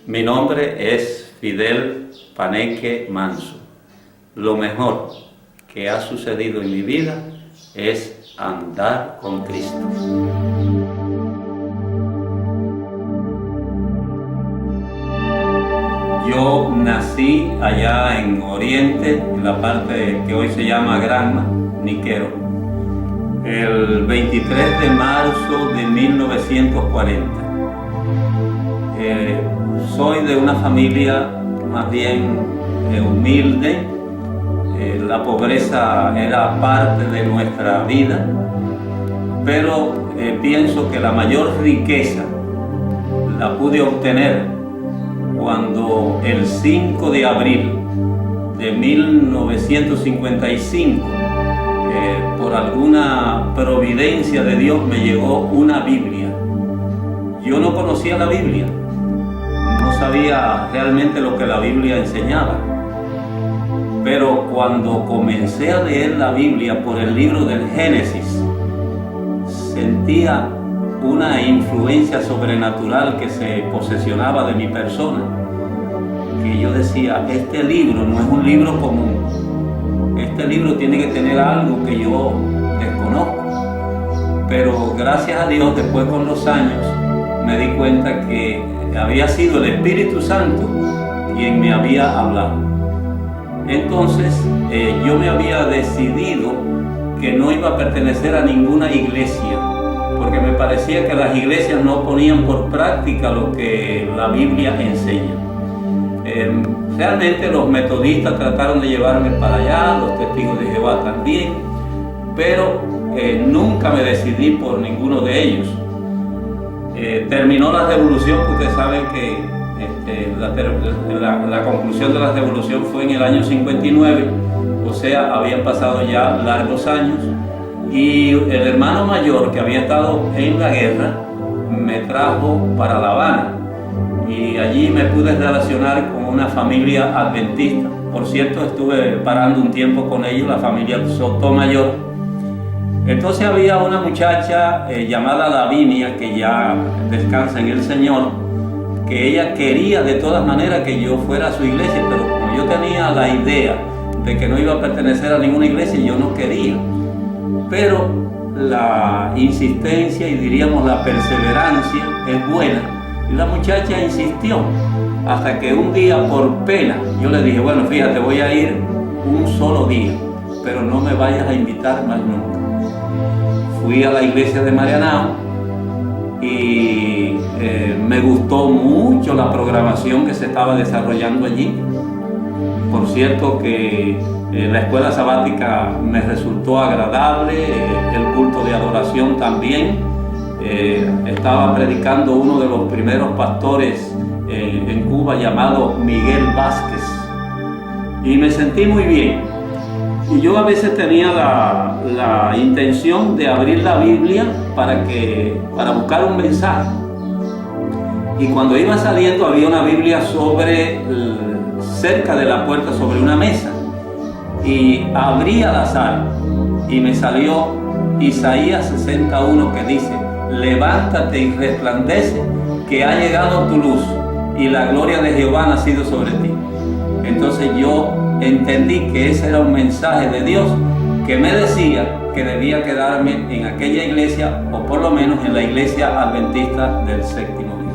Mi nombre es Fidel Paneque Manso. Lo mejor que ha sucedido en mi vida es andar con Cristo. Yo nací allá en Oriente, en la parte que hoy se llama Granma, Niquero, el 23 de marzo de 1940. Soy de una familia más bien humilde. La pobreza era parte de nuestra vida, pero pienso que la mayor riqueza la pude obtener cuando el 5 de abril de 1955, por alguna providencia de Dios, me llegó una Biblia. Yo no conocía la Biblia, no sabía realmente lo que la Biblia enseñaba, pero cuando comencé a leer la Biblia por el libro del Génesis, sentía una influencia sobrenatural que se posesionaba de mi persona, que yo decía, este libro no es un libro común, este libro tiene que tener algo que yo desconozco. Pero gracias a Dios, después con los años me di cuenta que había sido el Espíritu Santo quien me había hablado. Entonces yo me había decidido que no iba a pertenecer a ninguna iglesia, porque me parecía que las iglesias no ponían por práctica lo que la Biblia enseña. Realmente los metodistas trataron de llevarme para allá, los testigos de Jehová también, pero nunca me decidí por ninguno de ellos. Terminó la revolución, que ustedes saben que la conclusión de la revolución fue en el año 59, o sea, habían pasado ya largos años, y el hermano mayor, que había estado en la guerra, me trajo para La Habana, y allí me pude relacionar con una familia adventista. Por cierto, estuve parando un tiempo con ellos, la familia Sotomayor. Entonces había una muchacha llamada Lavinia, que ya descansa en el Señor, que ella quería de todas maneras que yo fuera a su iglesia, pero como yo tenía la idea de que no iba a pertenecer a ninguna iglesia, yo no quería. Pero la insistencia y diríamos la perseverancia es buena, y la muchacha insistió, hasta que un día, por pena, yo le dije, bueno, fíjate, voy a ir un solo día, pero no me vayas a invitar más nunca. Fui a la iglesia de Marianao y me gustó mucho la programación que se estaba desarrollando allí. Por cierto que la escuela sabática me resultó agradable, el culto de adoración también. Estaba predicando uno de los primeros pastores en Cuba, llamado Miguel Vázquez, y me sentí muy bien. Y yo a veces tenía la intención de abrir la Biblia para buscar un mensaje. Y cuando iba saliendo había una Biblia cerca de la puerta, sobre una mesa. Y abrí al azar y me salió Isaías 61, que dice, levántate y resplandece, que ha llegado tu luz y la gloria de Jehová ha nacido sobre ti. Entonces yo entendí que ese era un mensaje de Dios que me decía que debía quedarme en aquella iglesia, o por lo menos en la iglesia adventista del séptimo día.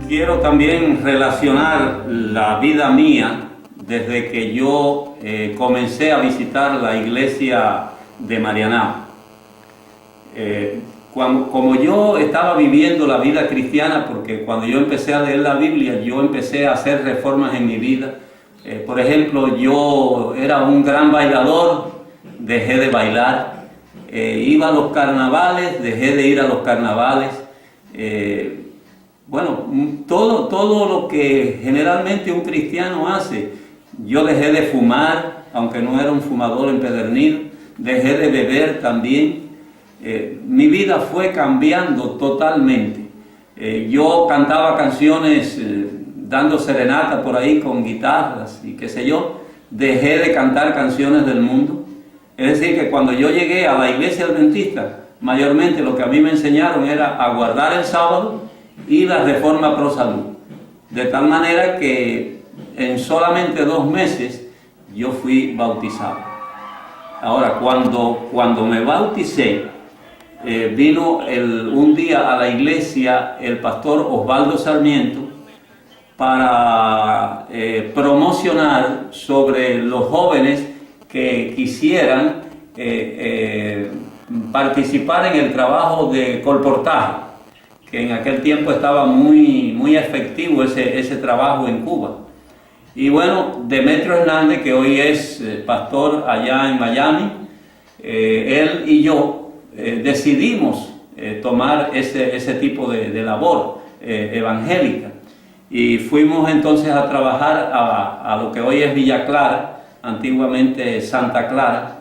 Quiero también relacionar la vida mía desde que yo comencé a visitar la iglesia de Marianao. Como yo estaba viviendo la vida cristiana, porque cuando yo empecé a leer la Biblia, yo empecé a hacer reformas en mi vida. Por ejemplo, yo era un gran bailador, dejé de bailar. Iba a los carnavales, dejé de ir a los carnavales. Bueno, todo lo que generalmente un cristiano hace. Yo dejé de fumar, aunque no era un fumador empedernido. Dejé de beber también. Mi vida fue cambiando totalmente. Yo cantaba canciones dando serenata por ahí con guitarras y qué sé yo. Dejé de cantar canciones del mundo. Es decir, que cuando yo llegué a la iglesia adventista, mayormente lo que a mí me enseñaron era a guardar el sábado y la reforma pro salud. De tal manera que en solamente 2 meses yo fui bautizado. Ahora, cuando me bauticé, vino un día a la iglesia el pastor Osvaldo Sarmiento para promocionar sobre los jóvenes que quisieran participar en el trabajo de colportaje, que en aquel tiempo estaba muy efectivo ese trabajo en Cuba. Y bueno, Demetrio Hernández, que hoy es pastor allá en Miami, él y yo decidimos tomar ese tipo de labor evangélica. Y fuimos entonces a trabajar a lo que hoy es Villa Clara, antiguamente Santa Clara.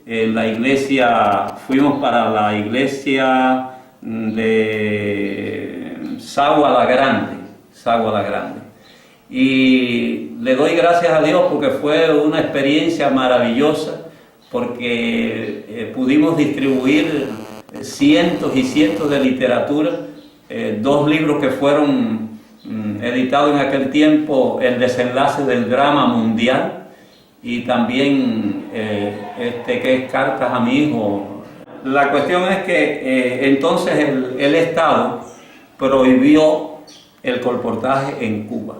En la iglesia, fuimos para la iglesia de Sagua la Grande. Y le doy gracias a Dios porque fue una experiencia maravillosa, porque pudimos distribuir cientos y cientos de literatura, 2 libros que fueron editados en aquel tiempo, El desenlace del drama mundial, y también que es Cartas a mi hijo. La cuestión es que entonces el Estado prohibió el colportaje en Cuba.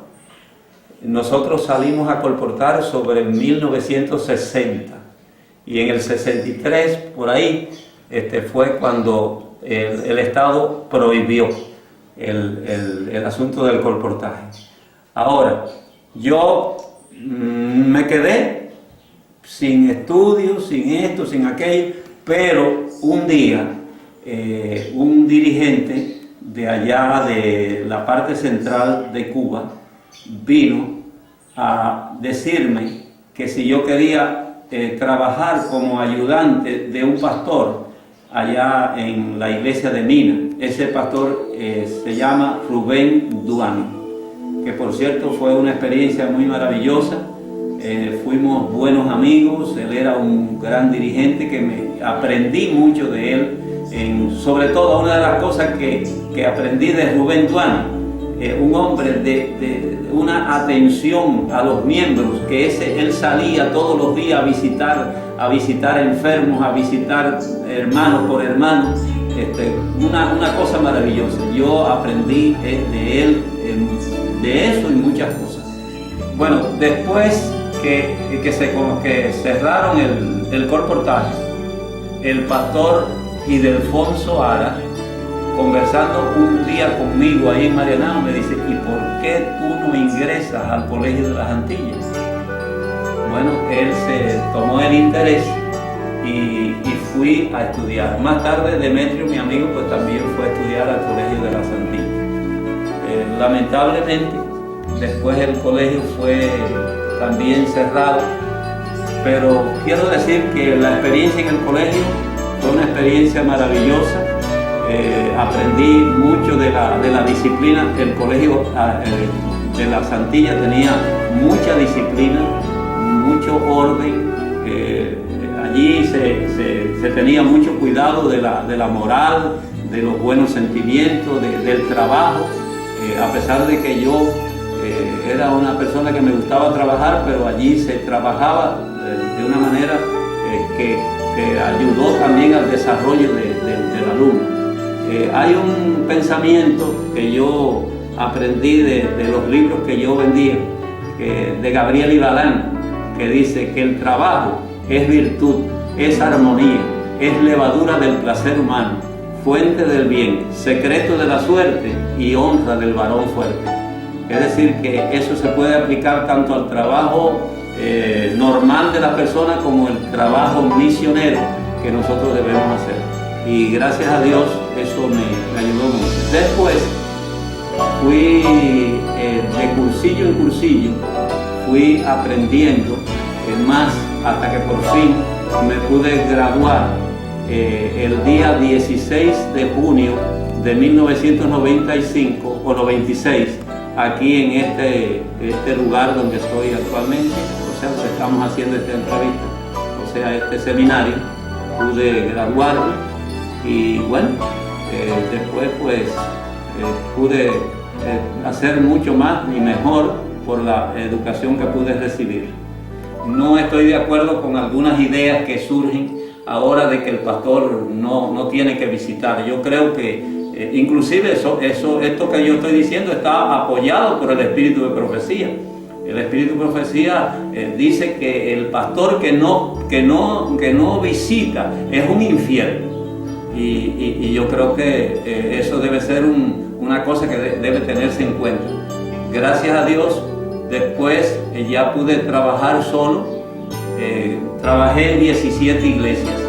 Nosotros salimos a colportar sobre 1960 y en el 63 por ahí fue cuando el Estado prohibió el asunto del colportaje. Ahora, yo me quedé sin estudios, sin esto, sin aquello, pero un día un dirigente de allá de la parte central de Cuba vino a decirme que si yo quería trabajar como ayudante de un pastor allá en la iglesia de Mina. Ese pastor se llama Rubén Duano, que por cierto fue una experiencia muy maravillosa. Fuimos buenos amigos, él era un gran dirigente que aprendí mucho de él. Sobre todo, una de las cosas que aprendí de Rubén Duano, un hombre de una atención a los miembros, que él salía todos los días a visitar enfermos, a visitar hermanos por hermanos, una cosa maravillosa. Yo aprendí de él, de eso y muchas cosas. Bueno, después que cerraron el colportaje, el pastor Ildefonso Ara, conversando un día conmigo ahí en Marianao, me dice: ¿y por qué tú no ingresas al Colegio de las Antillas? Bueno, él se tomó el interés y fui a estudiar. Más tarde Demetrio, mi amigo, pues también fue a estudiar al Colegio de las Antillas. Lamentablemente, después el colegio fue también cerrado, pero quiero decir que la experiencia en el colegio fue una experiencia maravillosa. Aprendí mucho de la disciplina. El colegio de las Antillas tenía mucha disciplina, mucho orden. Allí se tenía mucho cuidado de la moral, de los buenos sentimientos, del trabajo. A pesar de que yo era una persona que me gustaba trabajar, pero allí se trabajaba de una manera que ayudó también al desarrollo del alumno. Hay un pensamiento que yo aprendí de los libros que yo vendía, de Gabriel Ibalán, que dice que el trabajo es virtud, es armonía, es levadura del placer humano, fuente del bien, secreto de la suerte y honra del varón fuerte. Es decir, que eso se puede aplicar tanto al trabajo normal de la persona como el trabajo misionero que nosotros debemos hacer. Y gracias a Dios eso me ayudó mucho. Después fui de cursillo en cursillo, fui aprendiendo más hasta que por fin me pude graduar el día 16 de junio de 1995 o 96, aquí en este lugar donde estoy actualmente. O sea, estamos haciendo esta entrevista, o sea, este seminario. Pude graduarme y bueno, después pues pude hacer mucho más y mejor por la educación que pude recibir. No estoy de acuerdo con algunas ideas que surgen ahora de que el pastor no tiene que visitar. Yo creo que inclusive esto que yo estoy diciendo está apoyado por el espíritu de profecía. El espíritu de profecía dice que el pastor que no visita es un infiel. Y yo creo que eso debe ser una cosa que debe tenerse en cuenta. Gracias a Dios, después ya pude trabajar solo. Trabajé en 17 iglesias.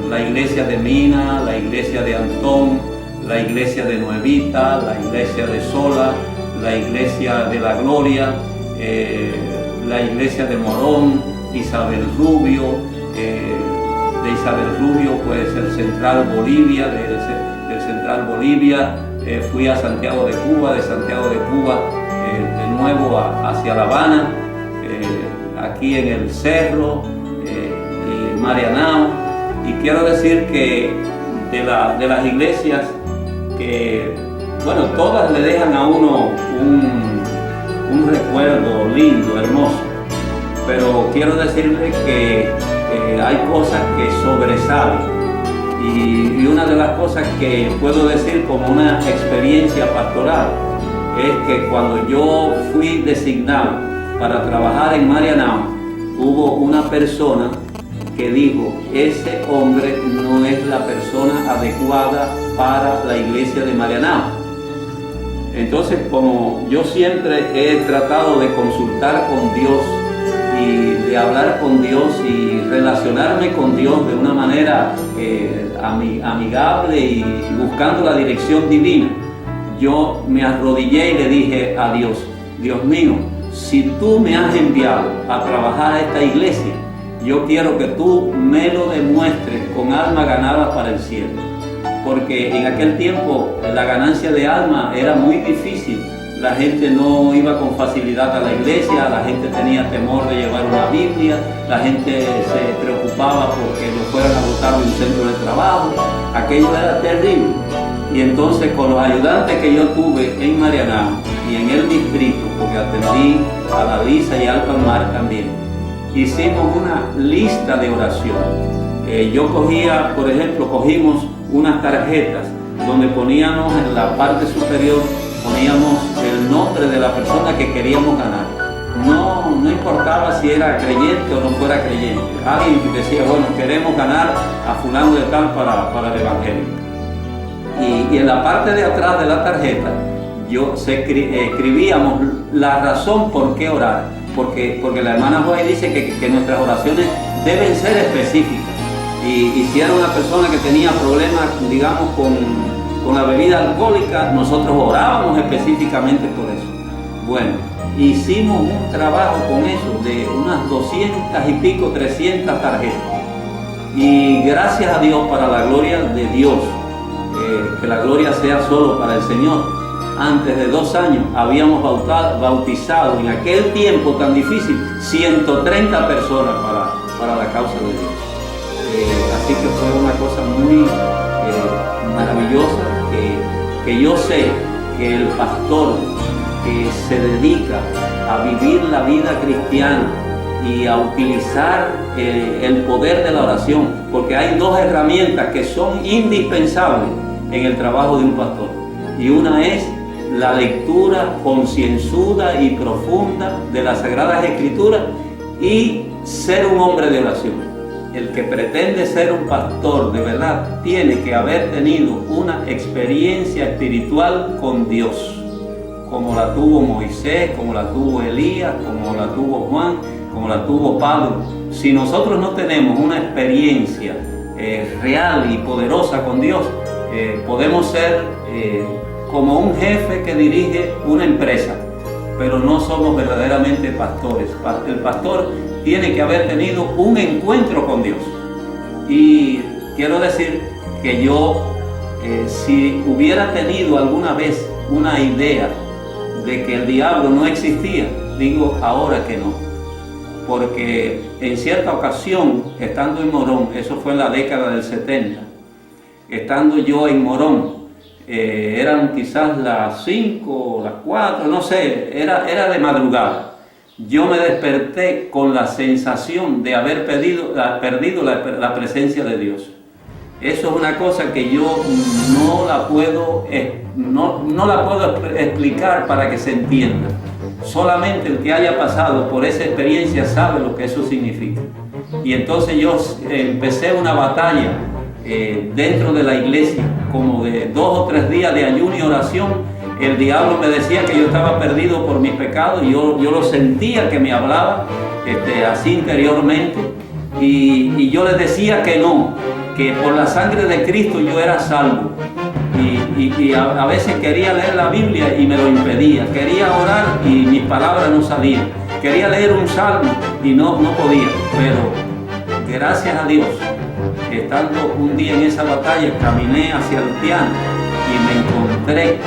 La iglesia de Mina, la iglesia de Antón, la iglesia de Nuevita, la iglesia de Sola, la iglesia de la Gloria, la iglesia de Morón, Isabel Rubio, de Isabel Rubio pues el Central Bolivia, del Central Bolivia fui a Santiago de Cuba, de Santiago de Cuba de nuevo hacia La Habana, aquí en el Cerro y Marianao. Y quiero decir que de las iglesias que, bueno, todas le dejan a uno un recuerdo lindo, hermoso, pero quiero decirle que hay cosas que sobresalen y una de las cosas que puedo decir como una experiencia pastoral es que cuando yo fui designado para trabajar en Marianao, hubo una persona que dijo, ese hombre no es la persona adecuada para la iglesia de Marianao. Entonces, como yo siempre he tratado de consultar con Dios y de hablar con Dios y relacionarme con Dios de una manera amigable y buscando la dirección divina, yo me arrodillé y le dije a Dios, Dios mío, si tú me has enviado a trabajar a esta iglesia, yo quiero que tú me lo demuestres con alma ganada para el cielo. Porque en aquel tiempo la ganancia de alma era muy difícil. La gente no iba con facilidad a la iglesia, la gente tenía temor de llevar una Biblia, la gente se preocupaba porque lo fueran a botar de un centro de trabajo. Aquello era terrible. Y entonces con los ayudantes que yo tuve en Marianao y en el distrito, porque atendí a la Lisa y al Palmar también, hicimos una lista de oración. Yo cogía, por ejemplo, cogimos unas tarjetas donde poníamos en la parte superior, poníamos el nombre de la persona que queríamos ganar. No importaba si era creyente o no fuera creyente. Alguien decía, bueno, queremos ganar a fulano de tal para el evangelio. Y en la parte de atrás de la tarjeta escribíamos la razón por qué orar. Porque la hermana Joy dice que nuestras oraciones deben ser específicas. Y si era una persona que tenía problemas, digamos, con la bebida alcohólica, nosotros orábamos específicamente por eso. Bueno, hicimos un trabajo con eso de unas 200 y pico, 300 tarjetas. Y gracias a Dios, para la gloria de Dios, que la gloria sea solo para el Señor, antes de 2 años habíamos bautizado en aquel tiempo tan difícil 130 personas para la causa de Dios. Así que fue una cosa muy maravillosa que yo sé que el pastor que se dedica a vivir la vida cristiana y a utilizar el poder de la oración, porque hay 2 herramientas que son indispensables en el trabajo de un pastor, y una es la lectura concienzuda y profunda de las Sagradas Escrituras y ser un hombre de oración. El que pretende ser un pastor de verdad tiene que haber tenido una experiencia espiritual con Dios, como la tuvo Moisés, como la tuvo Elías, como la tuvo Juan, como la tuvo Pablo. Si nosotros no tenemos una experiencia real y poderosa con Dios, podemos ser como un jefe que dirige una empresa, pero no somos verdaderamente pastores. El pastor tiene que haber tenido un encuentro con Dios. Y quiero decir que yo, si hubiera tenido alguna vez una idea de que el diablo no existía, digo ahora que no. Porque en cierta ocasión, estando en Morón, eso fue en la década del 70, estando yo en Morón, eran quizás las 5 o las 4, no sé, era de madrugada. Yo me desperté con la sensación de haber perdido la presencia de Dios. Eso es una cosa que yo no la puedo explicar para que se entienda. Solamente el que haya pasado por esa experiencia sabe lo que eso significa. Y entonces yo empecé una batalla dentro de la iglesia, como de 2 o 3 días de ayuno y oración. El diablo me decía que yo estaba perdido por mis pecados, y yo lo sentía que me hablaba así interiormente, y yo les decía que no, que por la sangre de Cristo yo era salvo. Y a veces quería leer la Biblia y me lo impedía, quería orar y mis palabras no salían, quería leer un salmo y no podía. Pero gracias a Dios, estando un día en esa batalla, caminé hacia el piano y me encontré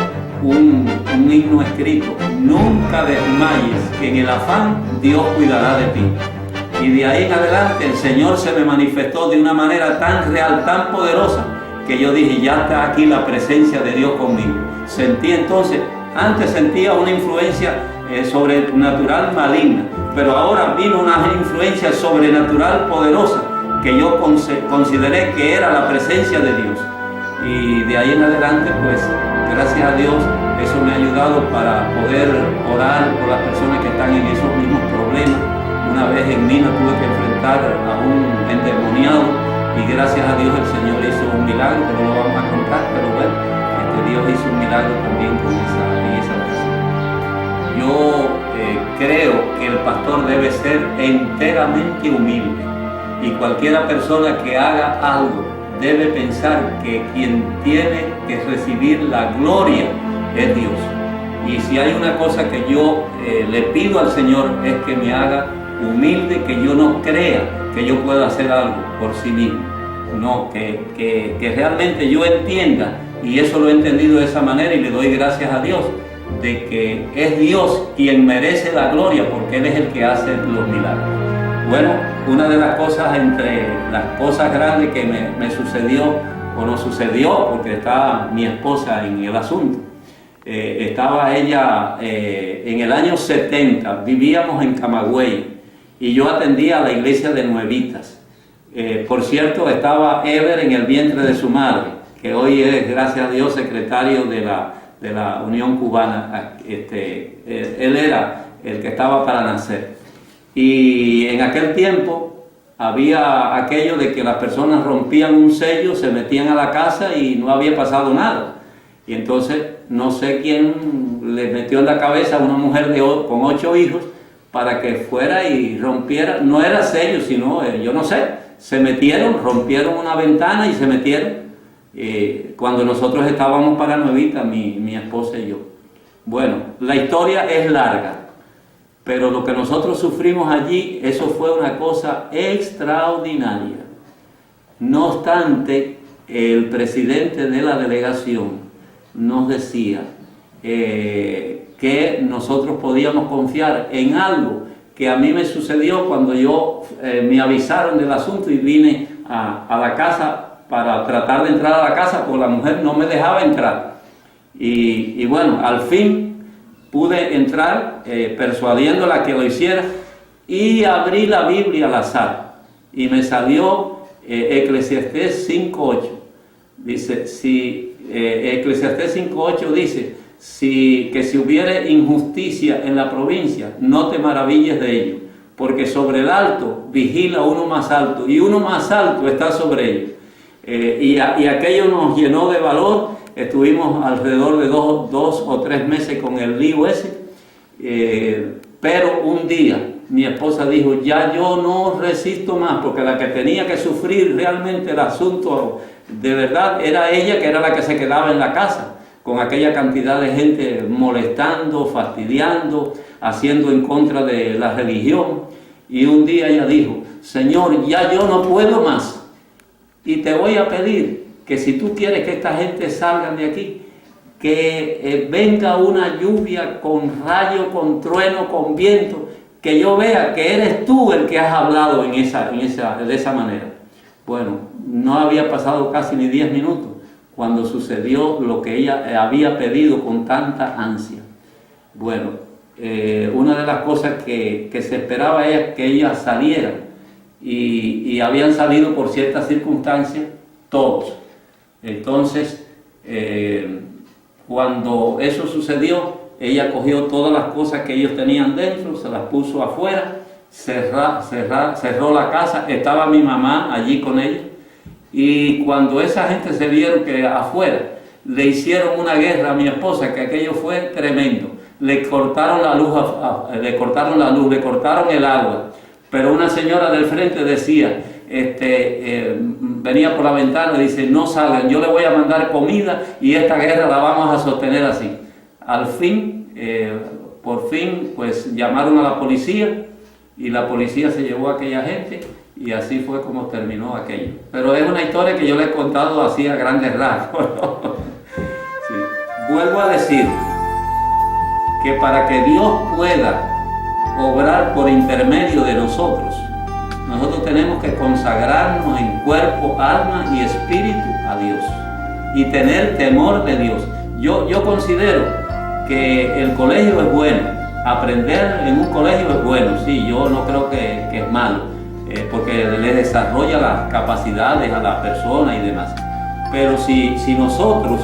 un himno escrito: nunca desmayes, que en el afán Dios cuidará de ti. Y de ahí en adelante el Señor se me manifestó de una manera tan real, tan poderosa, que yo dije, ya está aquí la presencia de Dios conmigo. Sentí entonces, antes sentía una influencia sobrenatural maligna, pero ahora vino una influencia sobrenatural poderosa, que yo consideré que era la presencia de Dios. Y de ahí en adelante, pues, gracias a Dios, eso me ha ayudado para poder orar por las personas que están en esos mismos problemas. Una vez en Mina tuve que enfrentar a un endemoniado, y gracias a Dios el Señor hizo un milagro, que no lo vamos a contar, pero bueno, Dios hizo un milagro también en esa ocasión. Yo creo que el pastor debe ser enteramente humilde, y cualquiera persona que haga algo debe pensar que quien tiene que recibir la gloria es Dios. Y si hay una cosa que yo le pido al Señor, es que me haga humilde, que yo no crea que yo pueda hacer algo por sí mismo. No, que realmente yo entienda, y eso lo he entendido de esa manera, y le doy gracias a Dios, de que es Dios quien merece la gloria, porque Él es el que hace los milagros. Bueno, una de las cosas, entre las cosas grandes que me sucedió, o no sucedió, porque estaba mi esposa en el asunto, estaba ella en el año 70, vivíamos en Camagüey, y yo atendía a la iglesia de Nuevitas. Por cierto, estaba Ever en el vientre de su madre, que hoy es, gracias a Dios, secretario de la Unión Cubana. Él era el que estaba para nacer. Y en aquel tiempo había aquello de que las personas rompían un sello, se metían a la casa y no había pasado nada. Y entonces no sé quién le metió en la cabeza a una mujer con 8 hijos para que fuera y rompiera, no era sello, sino, yo no sé, se metieron, rompieron una ventana y se metieron, cuando nosotros estábamos para Nuevita, mi esposa y yo. Bueno, la historia es larga, pero lo que nosotros sufrimos allí, eso fue una cosa extraordinaria. No obstante, el presidente de la delegación nos decía que nosotros podíamos confiar en algo que a mí me sucedió cuando me avisaron del asunto y vine a la casa para tratar de entrar a la casa, porque la mujer no me dejaba entrar. Y bueno, al fin pude entrar persuadiéndola que lo hiciera, y abrí la Biblia al azar y me salió Eclesiastés 5:8. Dice, Eclesiastés 5:8 dice, que si hubiere injusticia en la provincia, no te maravilles de ello, porque sobre el alto vigila uno más alto, y uno más alto está sobre ellos. Y aquello nos llenó de valor. Estuvimos alrededor de 2 o 3 meses con el lío ese, pero un día mi esposa dijo, ya yo no resisto más, porque la que tenía que sufrir realmente el asunto de verdad era ella, que era la que se quedaba en la casa, con aquella cantidad de gente molestando, fastidiando, haciendo en contra de la religión. Y un día ella dijo, Señor, ya yo no puedo más, y te voy a pedir que si tú quieres que esta gente salga de aquí, que venga una lluvia con rayo, con trueno, con viento, que yo vea que eres tú el que has hablado de esa manera. Bueno, no había pasado casi ni 10 minutos cuando sucedió lo que ella había pedido con tanta ansia. Bueno, una de las cosas que se esperaba es que ella saliera, y habían salido por ciertas circunstancias todos. Entonces, cuando eso sucedió, ella cogió todas las cosas que ellos tenían dentro, se las puso afuera, cerró la casa. Estaba mi mamá allí con ella, y cuando esa gente se vieron que afuera le hicieron una guerra a mi esposa, que aquello fue tremendo. Le cortaron la luz, le cortaron el agua, pero una señora del frente decía, venía por la ventana y dice: no salgan, yo le voy a mandar comida y esta guerra la vamos a sostener así. Al fin, por fin, pues llamaron a la policía, y la policía se llevó a aquella gente, y así fue como terminó aquello. Pero es una historia que yo le he contado así a grandes rasgos. Sí. Vuelvo a decir que para que Dios pueda obrar por intermedio de nosotros tenemos que consagrarnos en cuerpo, alma y espíritu a Dios, y tener temor de Dios. Yo considero que el colegio es bueno, aprender en un colegio es bueno, sí, yo no creo que es malo, porque le desarrolla las capacidades a la persona y demás. Pero si nosotros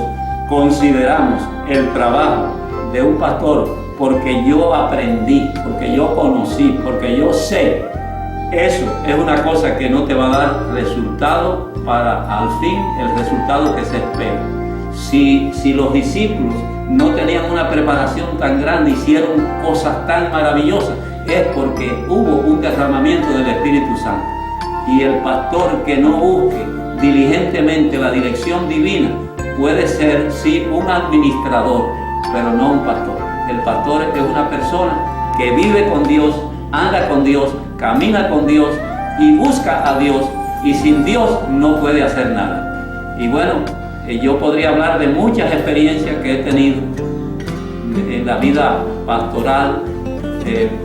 consideramos el trabajo de un pastor porque yo aprendí, porque yo conocí, porque yo sé, eso es una cosa que no te va a dar resultado para al fin el resultado que se espera. Si los discípulos no tenían una preparación tan grande, hicieron cosas tan maravillosas, es porque hubo un derramamiento del Espíritu Santo. Y el pastor que no busque diligentemente la dirección divina puede ser, sí, un administrador, pero no un pastor. El pastor es una persona que vive con Dios, anda con Dios, camina con Dios y busca a Dios, y sin Dios no puede hacer nada. Y bueno, yo podría hablar de muchas experiencias que he tenido en la vida pastoral,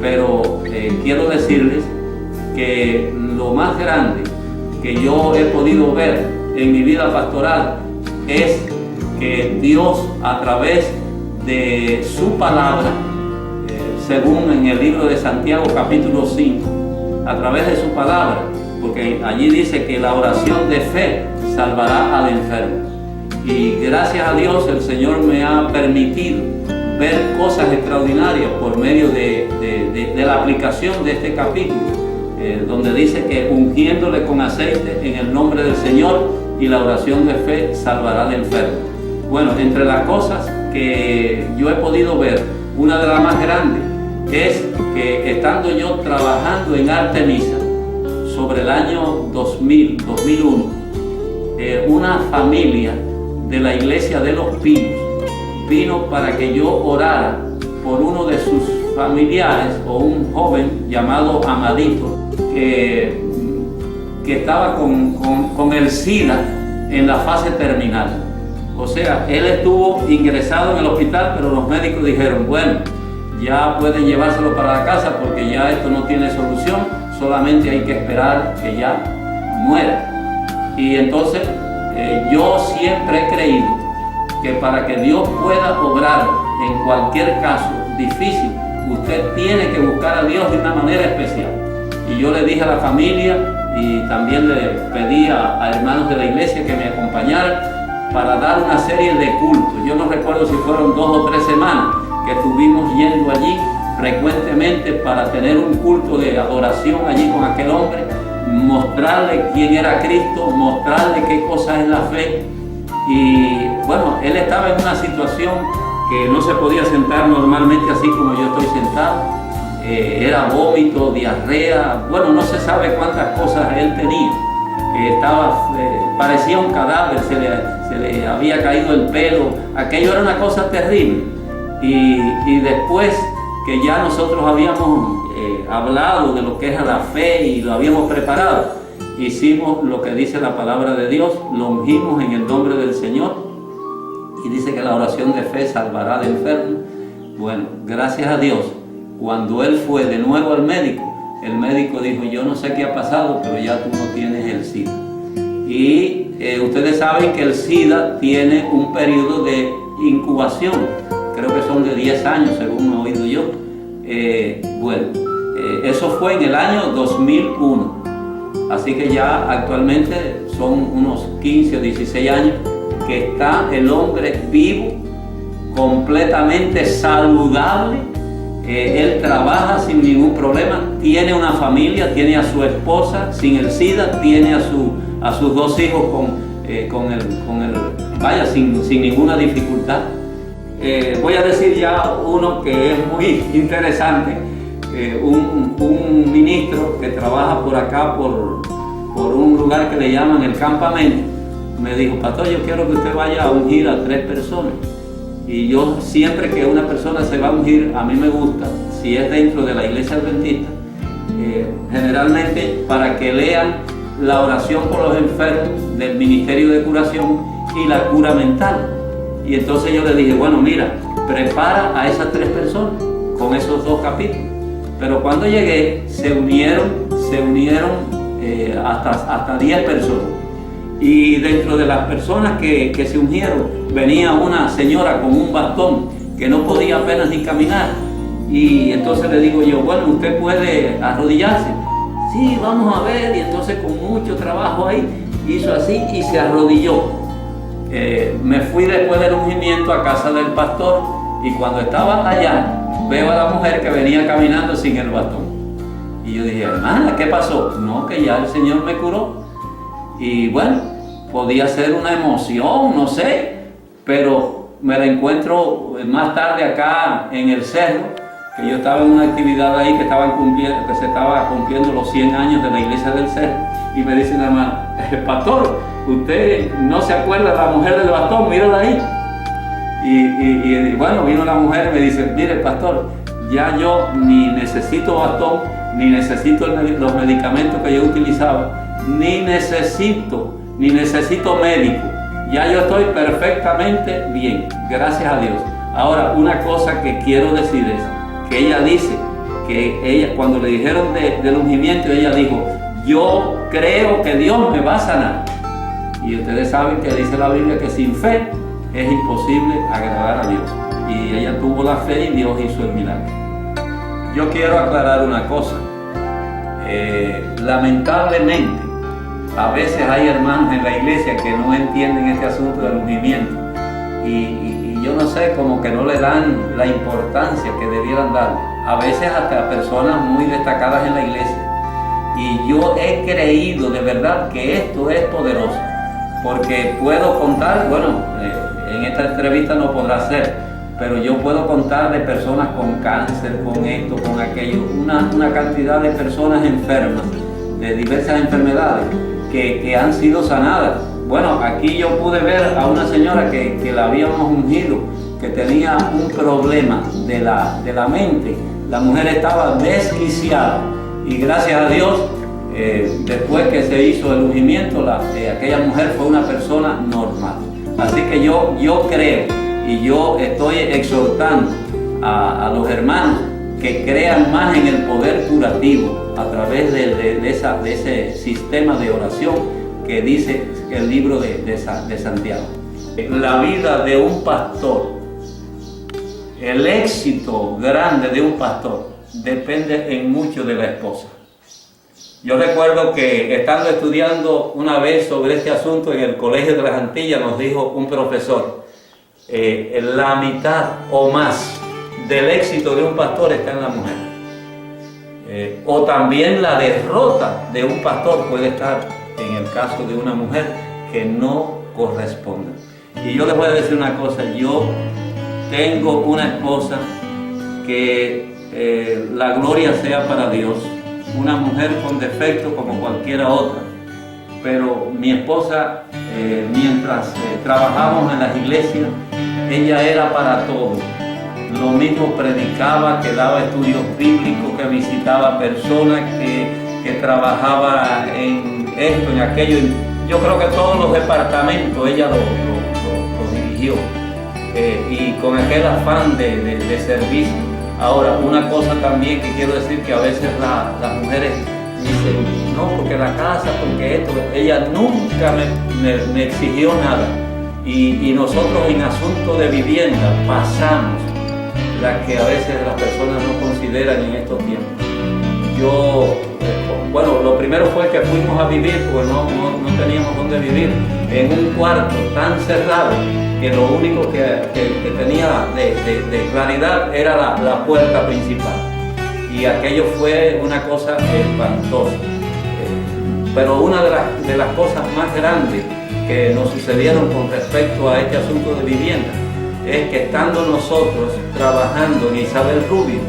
pero quiero decirles que lo más grande que yo he podido ver en mi vida pastoral es que Dios, a través de su palabra, según en el libro de Santiago capítulo 5, a través de su palabra, porque allí dice que la oración de fe salvará al enfermo. Y gracias a Dios el Señor me ha permitido ver cosas extraordinarias por medio de la aplicación de este capítulo, donde dice que ungiéndole con aceite en el nombre del Señor, y la oración de fe salvará al enfermo. Bueno, entre las cosas que yo he podido ver, una de las más grandes es que, estando yo trabajando en Artemisa sobre el año 2001, una familia de la iglesia de Los Pinos vino para que yo orara por uno de sus familiares, o un joven llamado Amadito, que estaba con el SIDA en la fase terminal. O sea, él estuvo ingresado en el hospital, pero los médicos dijeron: bueno, ya pueden llevárselo para la casa porque ya esto no tiene solución, solamente hay que esperar que ya muera. Y entonces yo siempre he creído que para que Dios pueda obrar en cualquier caso difícil, usted tiene que buscar a Dios de una manera especial. Y yo le dije a la familia, y también le pedí a hermanos de la iglesia que me acompañaran para dar una serie de cultos. Yo no recuerdo si fueron 2 o 3 semanas que estuvimos yendo allí frecuentemente para tener un culto de adoración allí con aquel hombre, mostrarle quién era Cristo, mostrarle qué cosa es la fe. Y bueno, él estaba en una situación que no se podía sentar normalmente así como yo estoy sentado. Era vómito, diarrea, bueno, no se sabe cuántas cosas él tenía. Parecía un cadáver, se le había caído el pelo, aquello era una cosa terrible. Y después que ya nosotros habíamos hablado de lo que es la fe y lo habíamos preparado, hicimos lo que dice la palabra de Dios, lo ungimos en el nombre del Señor, y dice que la oración de fe salvará al enfermo. Bueno, gracias a Dios, cuando él fue de nuevo al médico, el médico dijo: yo no sé qué ha pasado, pero ya tú no tienes el SIDA. Y ustedes saben que el SIDA tiene un periodo de incubación, creo que son de 10 años según he oído yo. Eso fue en el año 2001, así que ya actualmente son unos 15 o 16 años que está el hombre vivo, completamente saludable. Él trabaja sin ningún problema, tiene una familia, tiene a su esposa sin el SIDA, tiene a sus 2 hijos sin ninguna dificultad. Voy a decir ya uno que es muy interesante. Un ministro que trabaja por acá, por un lugar que le llaman el campamento, me dijo: pastor, yo quiero que usted vaya a ungir a 3 personas. Y yo siempre que una persona se va a ungir, a mí me gusta, si es dentro de la iglesia adventista, generalmente para que lean la oración por los enfermos del ministerio de curación y la cura mental. Y entonces yo le dije: bueno, mira, prepara a esas 3 personas con esos 2 capítulos. Pero cuando llegué, se unieron hasta 10 personas. Y dentro de las personas que se ungieron, venía una señora con un bastón que no podía apenas ni caminar. Y entonces le digo yo: bueno, ¿usted puede arrodillarse? Sí, vamos a ver. Y entonces con mucho trabajo ahí, hizo así y se arrodilló. Me fui después del ungimiento a casa del pastor, y cuando estaba allá, veo a la mujer que venía caminando sin el bastón. Y yo dije: hermana, ¿qué pasó? No, que ya el Señor me curó. Y bueno, podía ser una emoción, no sé, pero me la encuentro más tarde acá en el cerro, que yo estaba en una actividad ahí que se estaba cumpliendo los 100 años de la iglesia del cerro, y me dice una hermana: pastor, ¿usted no se acuerda de la mujer del bastón? Mírala ahí. Y bueno, vino la mujer y me dice: mire, pastor, ya yo ni necesito bastón, ni necesito los medicamentos que yo utilizaba, ni necesito médico. Ya yo estoy perfectamente bien, gracias a Dios. Ahora, una cosa que quiero decir es que ella dice que ella, cuando le dijeron del ungimiento, ella dijo: yo creo que Dios me va a sanar. Y ustedes saben que dice la Biblia que sin fe es imposible agradar a Dios. Y ella tuvo la fe y Dios hizo el milagro. Yo quiero aclarar una cosa. Lamentablemente, a veces hay hermanos en la iglesia que no entienden este asunto del ungimiento. Y yo no sé, como que no le dan la importancia que debieran darle. A veces hasta personas muy destacadas en la iglesia. Y yo he creído de verdad que esto es poderoso. Porque puedo contar, bueno, en esta entrevista no podrá ser, pero yo puedo contar de personas con cáncer, con esto, con aquello, una cantidad de personas enfermas, de diversas enfermedades, que han sido sanadas. Bueno, aquí yo pude ver a una señora que la habíamos ungido, que tenía un problema de la mente. La mujer estaba desquiciada y gracias a Dios, después que se hizo el ungimiento, aquella mujer fue una persona normal. Así que yo creo y yo estoy exhortando a los hermanos que crean más en el poder curativo a través de ese sistema de oración que dice el libro de Santiago. La vida de un pastor, el éxito grande de un pastor depende en mucho de la esposa. Yo recuerdo que estando estudiando una vez sobre este asunto en el Colegio de las Antillas, nos dijo un profesor: la mitad o más del éxito de un pastor está en la mujer. O también la derrota de un pastor puede estar en el caso de una mujer que no corresponde. Y yo les voy a decir una cosa: yo tengo una esposa que la gloria sea para Dios, una mujer con defectos como cualquiera otra, pero mi esposa, mientras trabajamos en las iglesias, ella era para todo. Lo mismo predicaba, que daba estudios bíblicos, que visitaba personas, que trabajaba en esto, en aquello. Yo creo que todos los departamentos ella lo dirigió, y con aquel afán de servicio. Ahora, una cosa también que quiero decir, que a veces las mujeres Dice, no, porque la casa, porque esto. Ella nunca me exigió nada. Y nosotros en asunto de vivienda pasamos la que a veces las personas no consideran en estos tiempos. Bueno, lo primero fue que fuimos a vivir, porque no teníamos dónde vivir, en un cuarto tan cerrado que lo único que tenía de claridad era la puerta principal. Y aquello fue una cosa espantosa. Pero una de las cosas más grandes que nos sucedieron con respecto a este asunto de vivienda es que estando nosotros trabajando en Isabel Rubio,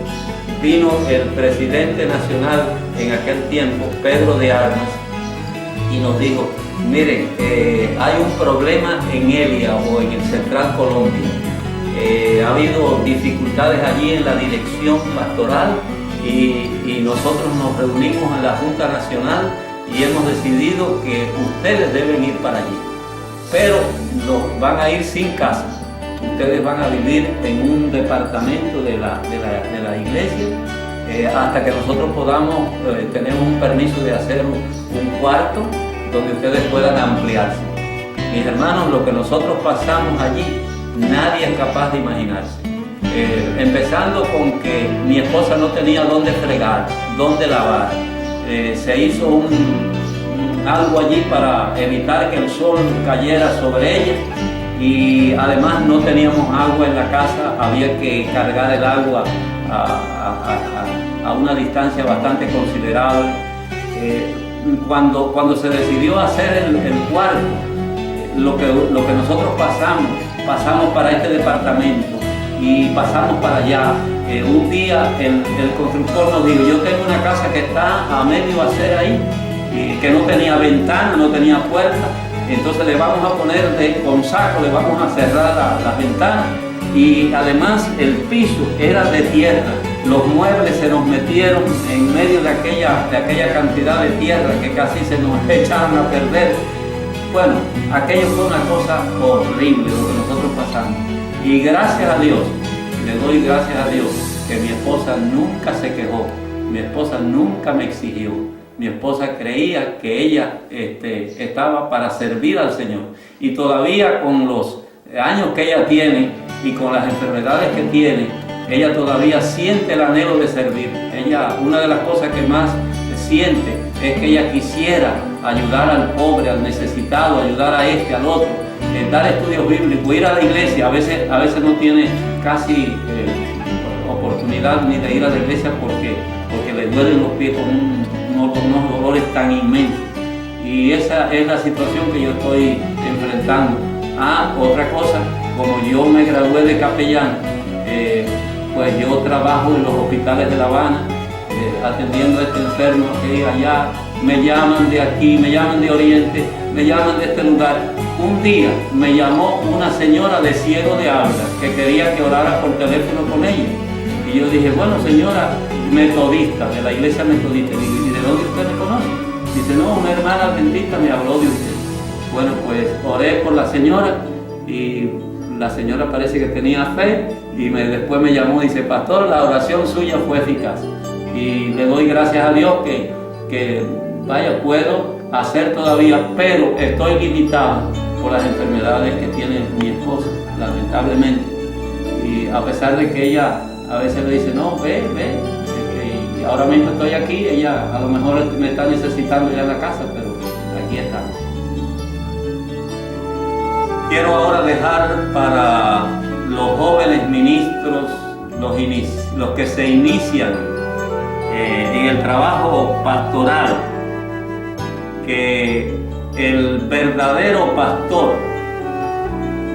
vino el presidente nacional en aquel tiempo, Pedro de Armas, y nos dijo, miren, hay un problema en Elia o en el Central Colombia. Ha habido dificultades allí en la dirección pastoral y nosotros nos reunimos en la Junta Nacional y hemos decidido que ustedes deben ir para allí, pero van a ir sin casa. Ustedes van a vivir en un departamento de la iglesia hasta que nosotros podamos tener un permiso de hacer un cuarto donde ustedes puedan ampliarse. Mis hermanos, lo que nosotros pasamos allí, nadie es capaz de imaginarse. Empezando con que mi esposa no tenía dónde fregar, dónde lavar. Se hizo algo allí para evitar que el sol cayera sobre ella. Y además no teníamos agua en la casa, había que cargar el agua a una distancia bastante considerable. Cuando se decidió hacer el cuarto, lo que nosotros pasamos para este departamento y pasamos para allá. Un día el constructor nos dijo, yo tengo una casa que está a medio hacer ahí, que no tenía ventana, no tenía puerta. Entonces le vamos a poner con saco, le vamos a cerrar las ventanas y además el piso era de tierra. Los muebles se nos metieron en medio de aquella cantidad de tierra que casi se nos echaron a perder. Bueno, aquello fue una cosa horrible lo que nosotros pasamos. Y gracias a Dios, le doy gracias a Dios que mi esposa nunca se quejó, mi esposa nunca me exigió. Mi esposa creía que ella estaba para servir al Señor. Y todavía con los años que ella tiene y con las enfermedades que tiene, ella todavía siente el anhelo de servir. Una de las cosas que más siente es que ella quisiera ayudar al pobre, al necesitado, ayudar a al otro, dar estudios bíblicos, ir a la iglesia. A veces no tiene casi oportunidad ni de ir a la iglesia porque le duelen los pies con unos dolores tan inmensos. Y esa es la situación que yo estoy enfrentando. Otra cosa, como yo me gradué de capellán, pues yo trabajo en los hospitales de La Habana, atendiendo a este enfermo que allá, me llaman de aquí, me llaman de Oriente, me llaman de este lugar. Un día me llamó una señora de ciego de habla que quería que orara por teléfono con ella. Y yo dije, bueno, señora, metodista, de la iglesia metodista. Y digo, ¿y de dónde usted me conoce? Dice, no, una hermana adventista me habló de usted. Bueno, pues oré por la señora y la señora parece que tenía fe y después me llamó y dice, pastor, la oración suya fue eficaz. Y le doy gracias a Dios que vaya, puedo hacer todavía, pero estoy limitado por las enfermedades que tiene mi esposa, lamentablemente. Y a pesar de que ella a veces le dice, no, ve, y ahora mismo estoy aquí, ella a lo mejor me está necesitando ya en la casa, pero aquí está. Quiero ahora dejar para los jóvenes ministros, los que se inician en el trabajo pastoral, que el verdadero pastor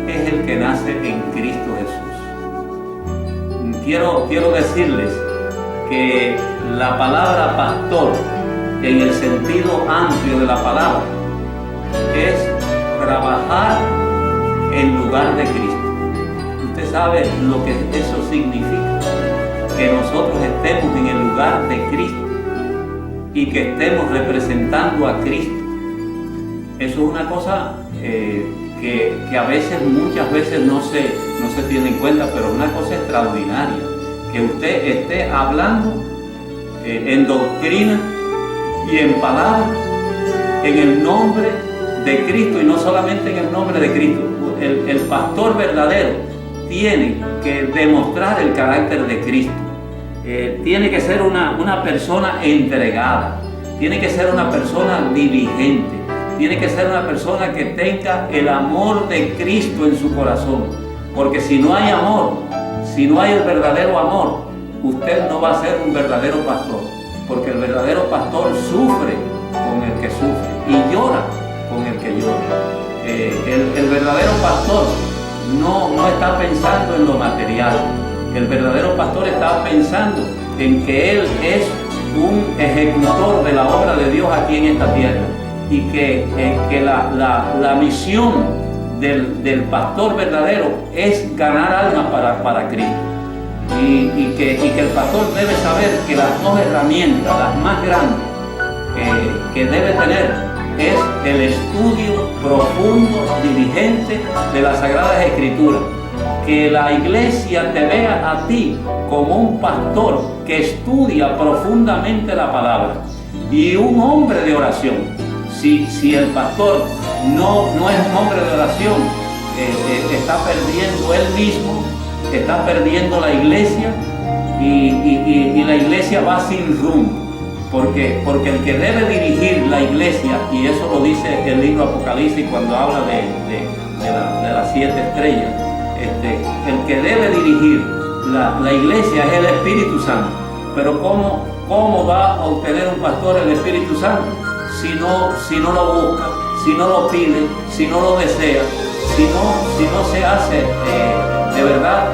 es el que nace en Cristo Jesús. Quiero decirles que la palabra pastor, en el sentido amplio de la palabra, es trabajar en lugar de Cristo. Usted sabe lo que eso significa, que nosotros estemos en el lugar de Cristo y que estemos representando a Cristo. Eso es una cosa que a veces, muchas veces no se tiene en cuenta, pero es una cosa extraordinaria, que usted esté hablando en doctrina y en palabra, en el nombre de Cristo, y no solamente en el nombre de Cristo. El pastor verdadero tiene que demostrar el carácter de Cristo. Tiene que ser una persona entregada, tiene que ser una persona diligente, tiene que ser una persona que tenga el amor de Cristo en su corazón. Porque si no hay amor, si no hay el verdadero amor, usted no va a ser un verdadero pastor. Porque el verdadero pastor sufre con el que sufre y llora con el que llora. El verdadero pastor no está pensando en lo material. El verdadero pastor está pensando en que él es un ejecutor de la obra de Dios aquí en esta tierra, y que la misión del pastor verdadero es ganar almas para Cristo, y que el pastor debe saber que las dos herramientas, las más grandes que debe tener, es el estudio profundo, diligente de las Sagradas Escrituras. Que la iglesia te vea a ti como un pastor que estudia profundamente la palabra y un hombre de oración. Si el pastor no es un hombre de oración, está perdiendo él mismo, está perdiendo la iglesia, y la iglesia va sin rumbo. Porque el que debe dirigir la iglesia, y eso lo dice el libro Apocalipsis cuando habla de las 7 estrellas, el que debe dirigir la iglesia es el Espíritu Santo. Pero ¿cómo va a obtener un pastor el Espíritu Santo si no lo busca, si no lo pide, si no lo desea, si no se hace de verdad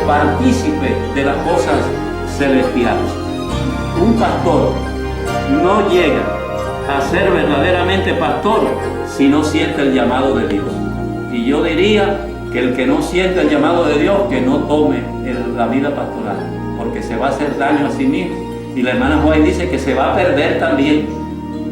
partícipe de las cosas celestiales? Un pastor no llega a ser verdaderamente pastor si no siente el llamado de Dios. Y yo diría que el que no siente el llamado de Dios, que no tome la vida pastoral, porque se va a hacer daño a sí mismo. Y la hermana White dice que se va a perder también,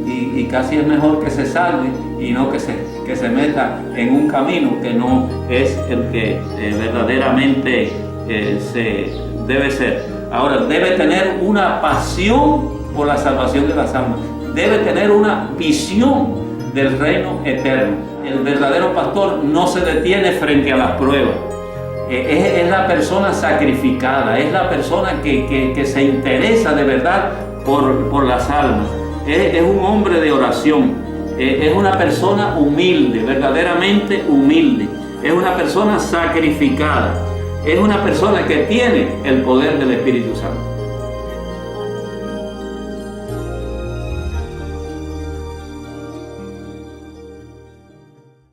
y casi es mejor que se salve y no que se meta en un camino que no es el que verdaderamente se debe ser. Ahora, debe tener una pasión por la salvación de las almas, debe tener una visión del reino eterno. El verdadero pastor no se detiene frente a las pruebas. Es la persona sacrificada, es la persona que se interesa de verdad por las almas. Es un hombre de oración, es una persona humilde, verdaderamente humilde, es una persona sacrificada, es una persona que tiene el poder del Espíritu Santo.